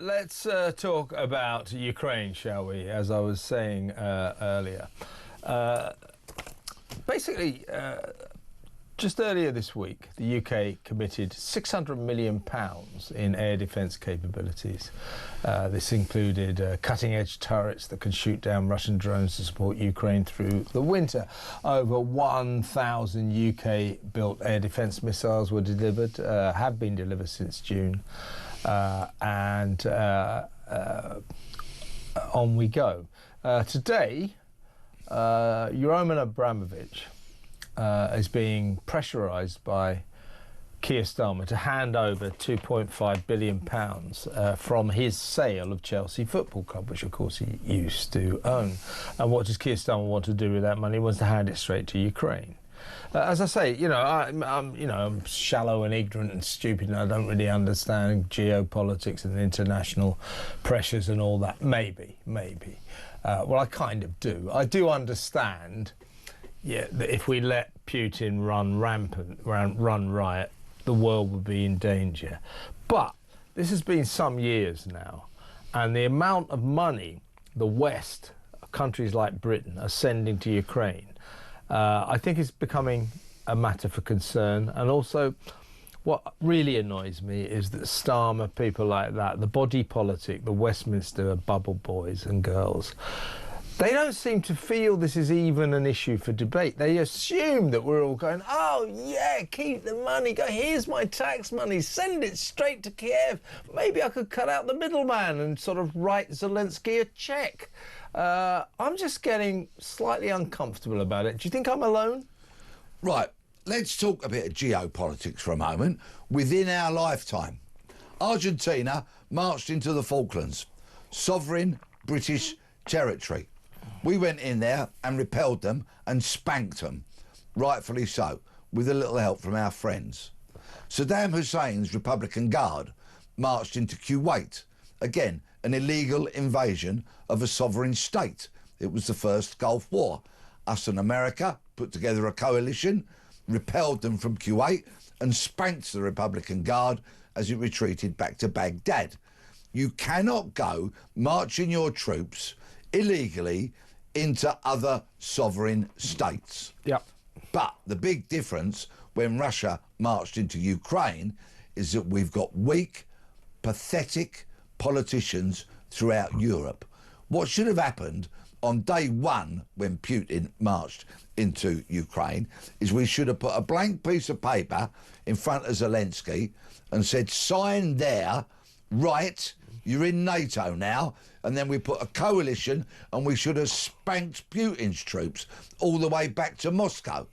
Let's talk about Ukraine, shall we? As I was saying earlier. Basically, just earlier this week, the UK committed £600 million in air defence capabilities. This included cutting-edge turrets that can shoot down Russian drones to support Ukraine through the winter. Over 1,000 UK-built air defence missiles were delivered, have been delivered since June. And on we go. Today, Roman Abramovich is being pressurised by Keir Starmer to hand over £2.5 billion from his sale of Chelsea Football Club, which of course he used to own. And what does Keir Starmer want to do with that money? He wants to hand it straight to Ukraine. As I say, I'm shallow and ignorant and stupid, and I don't really understand geopolitics and international pressures and all that. Maybe. Well, I kind of do. I do understand, that if we let Putin run rampant, run riot, the world would be in danger. But this has been some years now, and the amount of money the West, countries like Britain, are sending to Ukraine, I think it's becoming a matter for concern. And also, what really annoys me is that Starmer, people like that, the body politic, the Westminster bubble boys and girls, they don't seem to feel this is even an issue for debate. They assume that we're all going, oh, yeah, keep the money, go, here's my tax money, send it straight to Kiev. Maybe I could cut out the middleman and sort of write Zelensky a cheque. I'm just getting slightly uncomfortable about it. Do you think I'm alone? Right, let's talk a bit of geopolitics for a moment. Within our lifetime, Argentina marched into the Falklands, sovereign British territory. We went in there and repelled them and spanked them, rightfully so, with a little help from our friends. Saddam Hussein's Republican Guard marched into Kuwait, again, an illegal invasion of a sovereign state. It was the first Gulf War. Us and America put together a coalition, repelled them from Kuwait and spanked the Republican Guard as it retreated back to Baghdad. You cannot go marching your troops illegally into other sovereign states. Yep. But the big difference when Russia marched into Ukraine is that we've got weak, pathetic politicians throughout Europe. What should have happened on day one when Putin marched into Ukraine is we should have put a blank piece of paper in front of Zelensky and said, sign there, right, you're in NATO now, and then we put a coalition and we should have spanked Putin's troops all the way back to Moscow.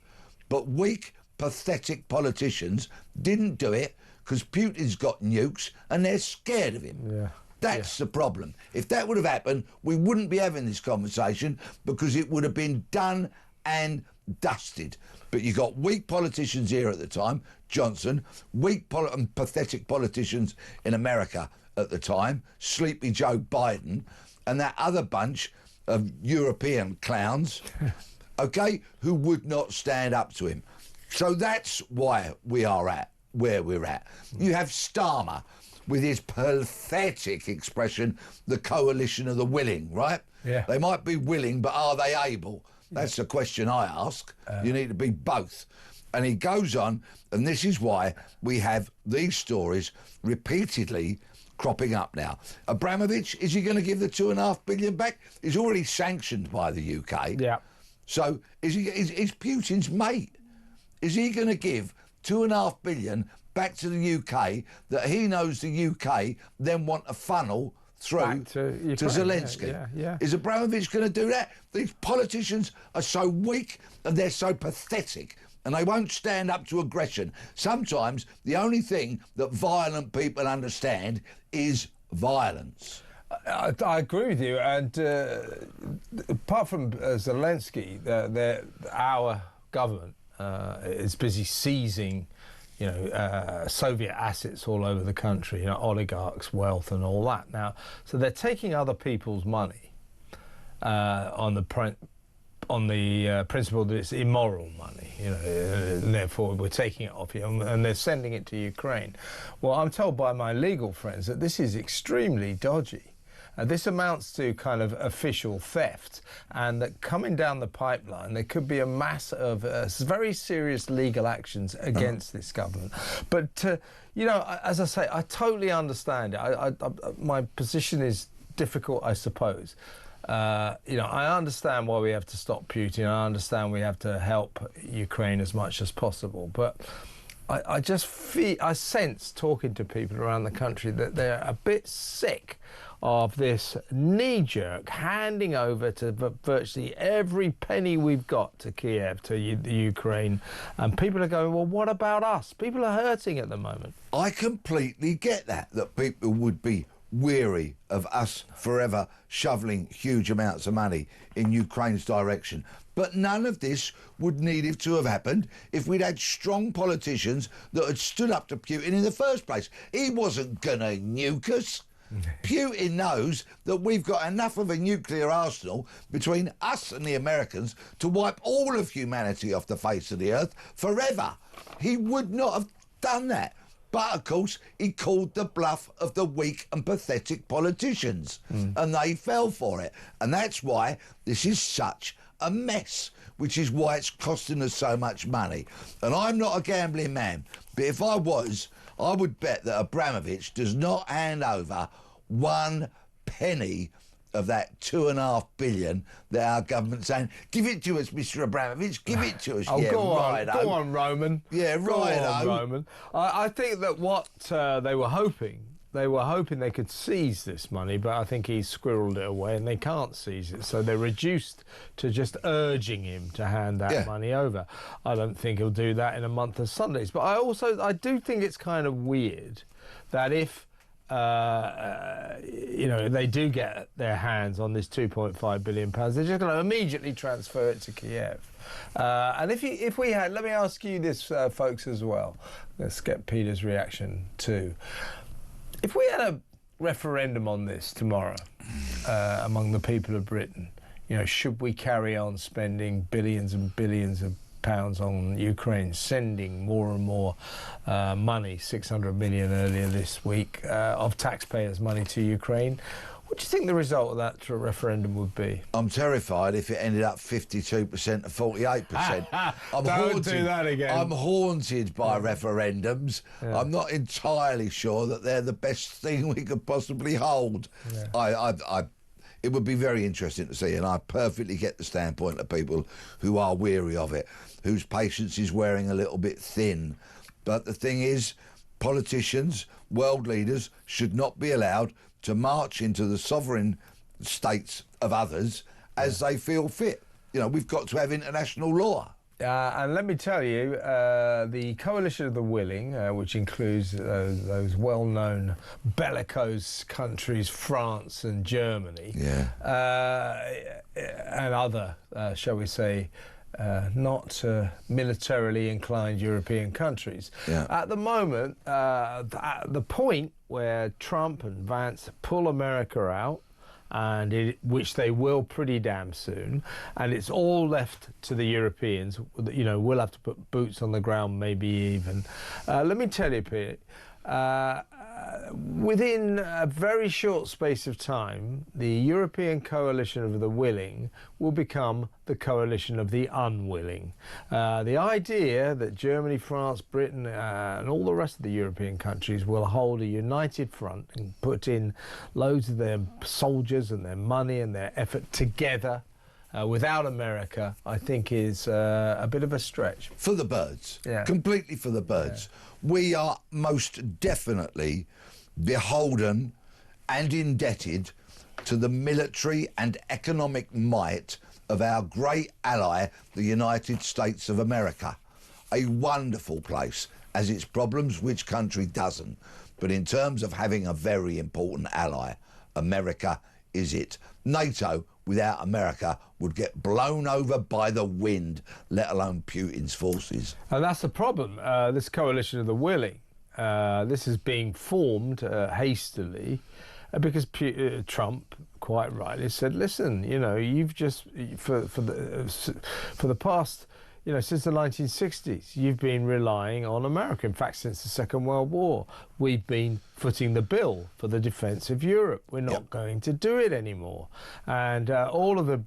But weak, pathetic politicians didn't do it because Putin's got nukes and they're scared of him. Yeah. That's the problem. If that would have happened, we wouldn't be having this conversation because it would have been done and dusted. But you got weak politicians here at the time, Johnson, weak and pathetic politicians in America at the time, sleepy Joe Biden, and that other bunch of European clowns, okay, who would not stand up to him. So that's why we are at where we're at. You have Starmer with his pathetic expression, the coalition of the willing, right? Yeah. They might be willing, but are they able? That's the question I ask. You need to be both. And he goes on, and this is why we have these stories repeatedly cropping up now. Abramovich, is he going to give the $2.5 billion back? He's already sanctioned by the UK. Yeah. So is Putin's mate? Is he going to give $2.5 billion back to the UK that he knows the UK then want to funnel through to Zelensky? Yeah. Is Abramovich going to do that? These politicians are so weak and they're so pathetic and they won't stand up to aggression. Sometimes the only thing that violent people understand is violence. I agree with you. And apart from Zelensky, our government is busy seizing Soviet assets all over the country, oligarchs' wealth and all that. Now, so they're taking other people's money on the principle that it's immoral money, and therefore we're taking it off you, and they're sending it to Ukraine. Well, I'm told by my legal friends that this is extremely dodgy. This amounts to kind of official theft, and that coming down the pipeline, there could be a mass of very serious legal actions against this government. But, as I say, I totally understand it. My position is difficult, I suppose. I understand why we have to stop Putin. I understand we have to help Ukraine as much as possible. But I sense, talking to people around the country, that they're a bit sick of this knee-jerk handing over to virtually every penny we've got to Kiev, to the Ukraine. And people are going, well, what about us? People are hurting at the moment. I completely get that people would be weary of us forever shoveling huge amounts of money in Ukraine's direction. But none of this would need to have happened if we'd had strong politicians that had stood up to Putin in the first place. He wasn't going to nuke us. Putin knows that we've got enough of a nuclear arsenal between us and the Americans to wipe all of humanity off the face of the earth forever. He would not have done that. But, of course, he called the bluff of the weak and pathetic politicians, and they fell for it. And that's why this is such a mess, which is why it's costing us so much money. And I'm not a gambling man, but if I was, I would bet that Abramovich does not hand over 1 penny of that $2.5 billion that our government's saying, give it to us, Mr. Abramovich, give it to us. Oh, yeah, go on, Roman. Yeah, go right, on, Roman. I think that what they were hoping they could seize this money, but I think he squirreled it away and they can't seize it. So they're reduced to just urging him to hand that money over. I don't think he'll do that in a month of Sundays. But I do think it's kind of weird that if they do get their hands on this £2.5 billion, they're just going to immediately transfer it to Kiev. And if we had, let me ask you this, folks, as well. Let's get Peter's reaction too. If we had a referendum on this tomorrow among the people of Britain, should we carry on spending billions and billions of pounds on Ukraine, sending more and more money, 600 million earlier this week, of taxpayers' money to Ukraine? What do you think the result of that referendum would be? I'm terrified if it ended up 52% to 48%. Don't do that again. I'm haunted by referendums. Yeah. I'm not entirely sure that they're the best thing we could possibly hold. Yeah. It would be very interesting to see, and I perfectly get the standpoint of people who are weary of it, whose patience is wearing a little bit thin. But the thing is, politicians, world leaders, should not be allowed to march into the sovereign states of others as they feel fit. We've got to have international law. And let me tell you, the Coalition of the Willing, which includes those well-known bellicose countries, France and Germany, and other, shall we say, not militarily inclined European countries. Yeah. At the moment, the point where Trump and Vance pull America out, which they will pretty damn soon, and it's all left to the Europeans. We'll have to put boots on the ground, maybe even. Let me tell you, Pete, within a very short space of time, the European coalition of the willing will become the coalition of the unwilling. The idea that Germany, France, Britain, and all the rest of the European countries will hold a united front and put in loads of their soldiers and their money and their effort together without America, I think is a bit of a stretch. For the birds. Yeah. Completely for the birds. Yeah. We are most definitely beholden and indebted to the military and economic might of our great ally, the United States of America. A wonderful place, as its problems, which country doesn't? But in terms of having a very important ally, America is it. NATO, without America, would get blown over by the wind, let alone Putin's forces. And that's the problem. This coalition of the willing, this is being formed hastily because Trump, of quite rightly said, listen, you know, you've just for the past, you know, since the 1960s, you've been relying on America. In fact, since the Second World War, we've been footing the bill for the defence of Europe. We're not going to do it anymore. And all of the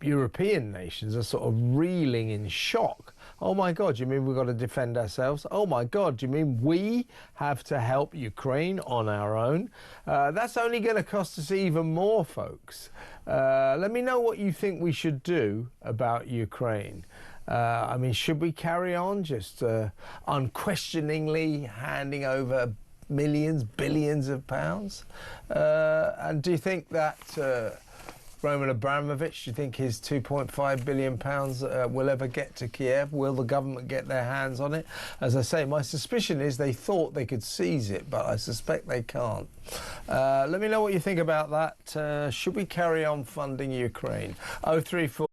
European nations are sort of reeling in shock. Oh my God, you mean we've got to defend ourselves? Oh my God, do you mean we have to help Ukraine on our own? That's only going to cost us even more, folks. Let me know what you think we should do about Ukraine. I mean, should we carry on just unquestioningly handing over millions, billions of pounds? And do you think that Roman Abramovich, do you think his £2.5 billion will ever get to Kiev? Will the government get their hands on it? As I say, my suspicion is they thought they could seize it, but I suspect they can't. Let me know what you think about that. Should we carry on funding Ukraine? 034